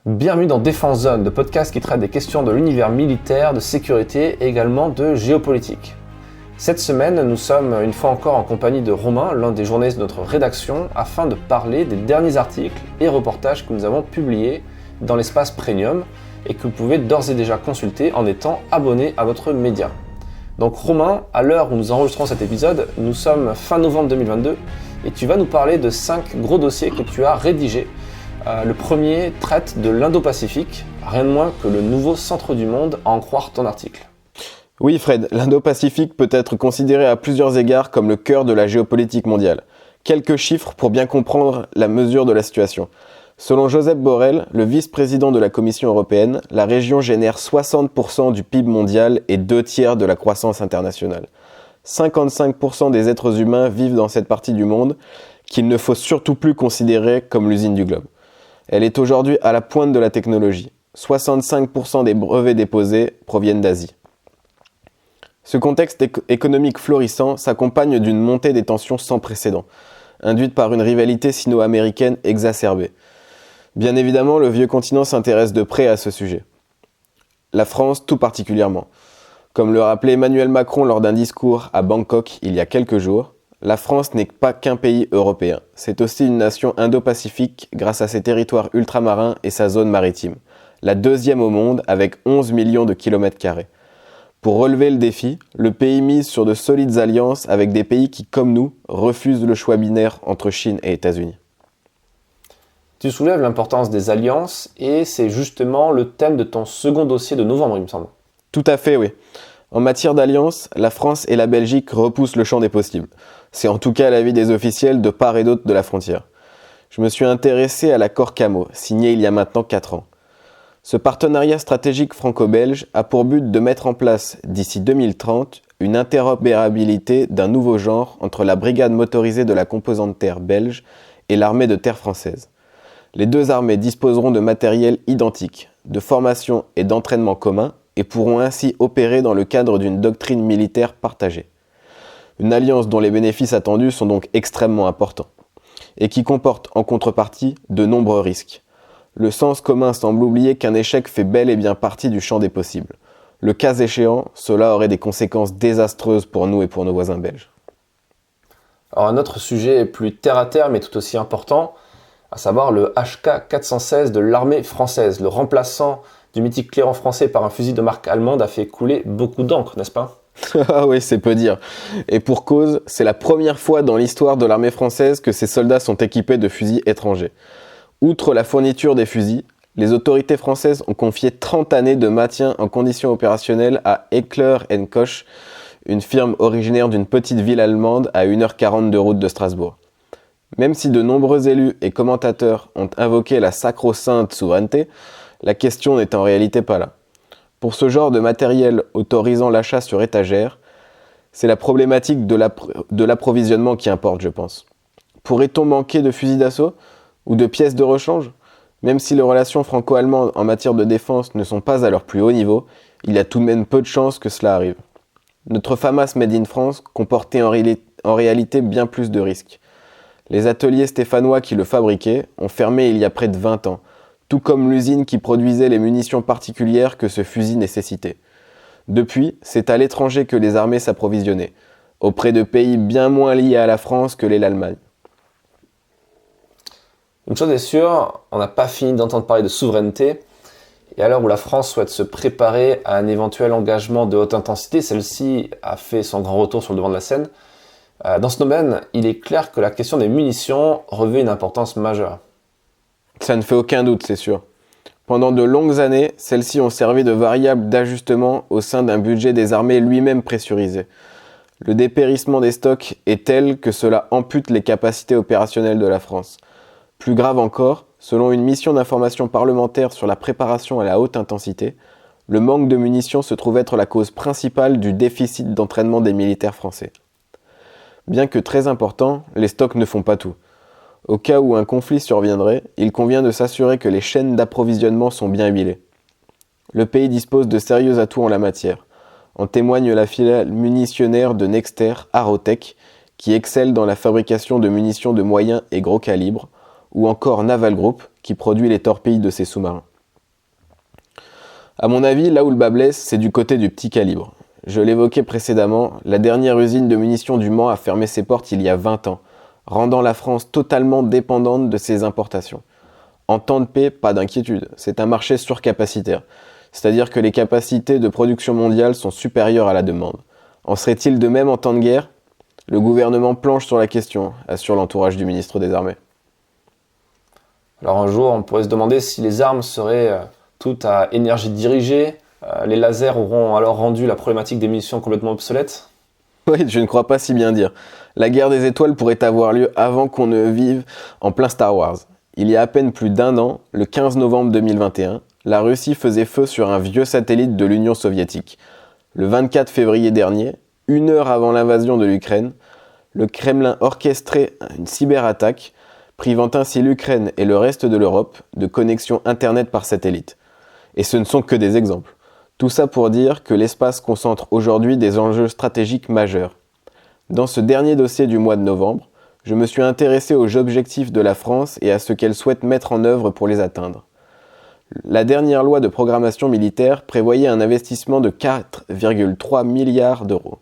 Bienvenue dans Défense Zone, le podcast qui traite des questions de l'univers militaire, de sécurité et également de géopolitique. Cette semaine, nous sommes une fois encore en compagnie de Romain, l'un des journalistes de notre rédaction, afin de parler des derniers articles et reportages que nous avons publiés dans l'espace Premium et que vous pouvez d'ores et déjà consulter en étant abonné à notre média. Donc Romain, à l'heure où nous enregistrons cet épisode, nous sommes fin novembre 2022 et tu vas nous parler de 5 gros dossiers que tu as rédigés. Le premier traite de l'Indo-Pacifique, rien de moins que le nouveau centre du monde, à en croire ton article. Oui Fred, l'Indo-Pacifique peut être considéré à plusieurs égards comme le cœur de la géopolitique mondiale. Quelques chiffres pour bien comprendre la mesure de la situation. Selon Josep Borrell, le vice-président de la Commission européenne, la région génère 60% du PIB mondial et 2/3 de la croissance internationale. 55% des êtres humains vivent dans cette partie du monde qu'il ne faut surtout plus considérer comme l'usine du globe. Elle est aujourd'hui à la pointe de la technologie. 65% des brevets déposés proviennent d'Asie. Ce contexte économique florissant s'accompagne d'une montée des tensions sans précédent, induite par une rivalité sino-américaine exacerbée. Bien évidemment, le vieux continent s'intéresse de près à ce sujet. La France tout particulièrement. Comme le rappelait Emmanuel Macron lors d'un discours à Bangkok il y a quelques jours, la France n'est pas qu'un pays européen, c'est aussi une nation indo-pacifique grâce à ses territoires ultramarins et sa zone maritime, la deuxième au monde avec 11 millions de kilomètres carrés. Pour relever le défi, le pays mise sur de solides alliances avec des pays qui, comme nous, refusent le choix binaire entre Chine et États-Unis. Tu soulèves l'importance des alliances et c'est justement le thème de ton second dossier de novembre, il me semble. Tout à fait, oui. En matière d'alliance, la France et la Belgique repoussent le champ des possibles. C'est en tout cas l'avis des officiels de part et d'autre de la frontière. Je me suis intéressé à l'accord CAMO, signé il y a maintenant 4 ans. Ce partenariat stratégique franco-belge a pour but de mettre en place, d'ici 2030, une interopérabilité d'un nouveau genre entre la brigade motorisée de la composante terre belge et l'armée de terre française. Les deux armées disposeront de matériel identique, de formation et d'entraînement communs, et pourront ainsi opérer dans le cadre d'une doctrine militaire partagée. Une alliance dont les bénéfices attendus sont donc extrêmement importants, et qui comporte en contrepartie de nombreux risques. Le sens commun semble oublier qu'un échec fait bel et bien partie du champ des possibles. Le cas échéant, cela aurait des conséquences désastreuses pour nous et pour nos voisins belges. Alors un autre sujet plus terre à terre mais tout aussi important, à savoir le HK416 de l'armée française, le remplaçant du mythique clairon français par un fusil de marque allemande a fait couler beaucoup d'encre, n'est-ce pas ? Ah oui, c'est peu dire. Et pour cause, c'est la première fois dans l'histoire de l'armée française que ces soldats sont équipés de fusils étrangers. Outre la fourniture des fusils, les autorités françaises ont confié 30 années de maintien en conditions opérationnelles à Heckler & Koch, une firme originaire d'une petite ville allemande à 1h40 de route de Strasbourg. Même si de nombreux élus et commentateurs ont invoqué la sacro-sainte souveraineté, la question n'est en réalité pas là. Pour ce genre de matériel autorisant l'achat sur étagère, c'est la problématique de l'approvisionnement qui importe, je pense. Pourrait-on manquer de fusils d'assaut ou de pièces de rechange ? Même si les relations franco-allemandes en matière de défense ne sont pas à leur plus haut niveau, il y a tout de même peu de chances que cela arrive. Notre FAMAS Made in France comportait en réalité bien plus de risques. Les ateliers stéphanois qui le fabriquaient ont fermé il y a près de 20 ans, tout comme l'usine qui produisait les munitions particulières que ce fusil nécessitait. Depuis, c'est à l'étranger que les armées s'approvisionnaient, auprès de pays bien moins liés à la France que l'est l'Allemagne. Une chose est sûre, on n'a pas fini d'entendre parler de souveraineté, et à l'heure où la France souhaite se préparer à un éventuel engagement de haute intensité, celle-ci a fait son grand retour sur le devant de la scène. Dans ce domaine, il est clair que la question des munitions revêt une importance majeure. Ça ne fait aucun doute, c'est sûr. Pendant de longues années, celles-ci ont servi de variable d'ajustement au sein d'un budget des armées lui-même pressurisé. Le dépérissement des stocks est tel que cela ampute les capacités opérationnelles de la France. Plus grave encore, selon une mission d'information parlementaire sur la préparation à la haute intensité, le manque de munitions se trouve être la cause principale du déficit d'entraînement des militaires français. Bien que très important, les stocks ne font pas tout. Au cas où un conflit surviendrait, il convient de s'assurer que les chaînes d'approvisionnement sont bien huilées. Le pays dispose de sérieux atouts en la matière. En témoigne la filiale munitionnaire de Nexter, Arotech, qui excelle dans la fabrication de munitions de moyen et gros calibre, ou encore Naval Group, qui produit les torpilles de ses sous-marins. À mon avis, là où le bât blesse, c'est du côté du petit calibre. Je l'évoquais précédemment, la dernière usine de munitions du Mans a fermé ses portes il y a 20 ans, rendant la France totalement dépendante de ses importations. En temps de paix, pas d'inquiétude, c'est un marché surcapacitaire, c'est-à-dire que les capacités de production mondiale sont supérieures à la demande. En serait-il de même en temps de guerre ? Le gouvernement planche sur la question, assure l'entourage du ministre des Armées. Alors un jour, on pourrait se demander si les armes seraient toutes à énergie dirigée, les lasers auront alors rendu la problématique des munitions complètement obsolète. Oui, je ne crois pas si bien dire. La guerre des étoiles pourrait avoir lieu avant qu'on ne vive en plein Star Wars. Il y a à peine plus d'1 an, le 15 novembre 2021, la Russie faisait feu sur un vieux satellite de l'Union soviétique. Le 24 février dernier, 1 heure avant l'invasion de l'Ukraine, le Kremlin orchestrait une cyberattaque, privant ainsi l'Ukraine et le reste de l'Europe de connexion Internet par satellite. Et ce ne sont que des exemples. Tout ça pour dire que l'espace concentre aujourd'hui des enjeux stratégiques majeurs. Dans ce dernier dossier du mois de novembre, je me suis intéressé aux objectifs de la France et à ce qu'elle souhaite mettre en œuvre pour les atteindre. La dernière loi de programmation militaire prévoyait un investissement de 4,3 milliards d'euros.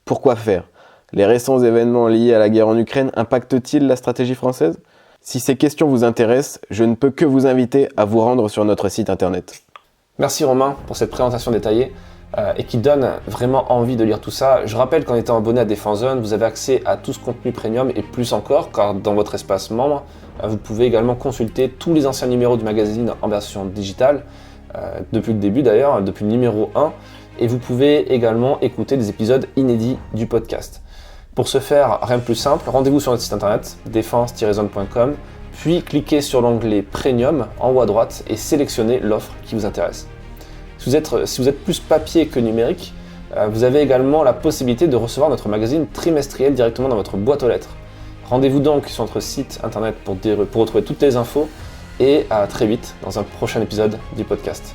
Pourquoi faire ? Les récents événements liés à la guerre en Ukraine impactent-ils la stratégie française ? Si ces questions vous intéressent, je ne peux que vous inviter à vous rendre sur notre site internet. Merci Romain pour cette présentation détaillée et qui donne vraiment envie de lire tout ça. Je rappelle qu'en étant abonné à Défense Zone, vous avez accès à tout ce contenu premium et plus encore, car dans votre espace membre, vous pouvez également consulter tous les anciens numéros du magazine en version digitale, depuis le début d'ailleurs, depuis le numéro 1, et vous pouvez également écouter des épisodes inédits du podcast. Pour ce faire, rien de plus simple, rendez-vous sur notre site internet, défense-zone.com, puis cliquez sur l'onglet Premium en haut à droite et sélectionnez l'offre qui vous intéresse. Si vous êtes plus papier que numérique, vous avez également la possibilité de recevoir notre magazine trimestriel directement dans votre boîte aux lettres. Rendez-vous donc sur notre site internet pour retrouver toutes les infos et à très vite dans un prochain épisode du podcast.